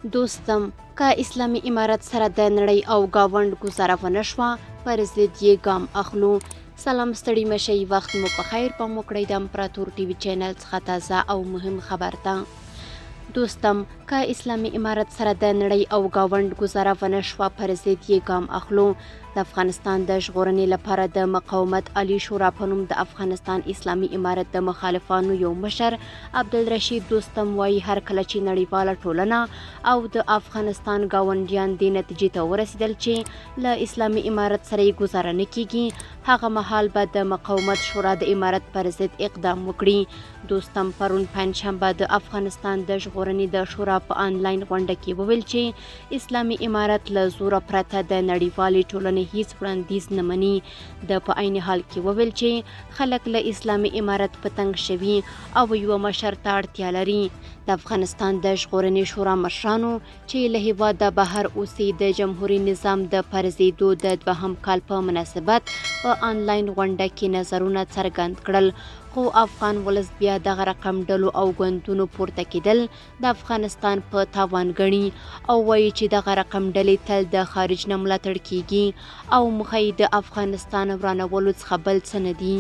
دوستم که اسلامي امارت سره د نړۍ او گاوند گزاره ونه شوه پر ضد یې ګام اخلو. سلام ستړي مشئ، وخت مو په خیر. په مو کړئ د امپراتور ټي وي چینل څخه تازه او مهم خبر ته. دوستم که اسلامي امارت سره د نړۍ او گاوند گزاره ونه شوه پر ضد یې ګام اخلو. د افغانستان د ژغورنې لپاره د مقاومت عالی شورا په نوم د افغانستان اسلامي امارت د مخالفانو یو مشر عبدالرشید دوستم وایي هر کله چې نړیواله ټولنه او د افغانستان گاونډیان دې نتیجې ته ورسېدل چې له اسلامي امارت سره یې ګزاره نه کیږي، هغه مهال به د مقاومت شورا د امارت پر ضد اقدام وکړي. دوستم پرون پنجشنبه د افغانستان د ژغورنې د شورا په آنلاین غونډه کې وویل چې اسلامي امارت له زوره پرته د نړیوالې ټولنې هیڅ وړاندیز نه مني. د په عین حال کې وویل چې خلک له اسلامي امارت په تنګ شوي او یوه مشر ته اړتیا لري. د افغانستان د ژغورنې شورا مشرانو چې له هیواده بهر اوسي د جمهوري نظام د پرځېدو د 2 کال په مناسبت په آنلاین غونډه کې نظرونه څرګند کړل، خو افغان ولس بیا دغه رقم ډلو او ګوندونو پورته کېدل د افغانستان په تاوان ګڼي او وایي چې دغه رقم ډلې تل د خارج نه ملاتړ کیږي او موخه یې د افغانستان ورانولو څخه بل څه نه دي.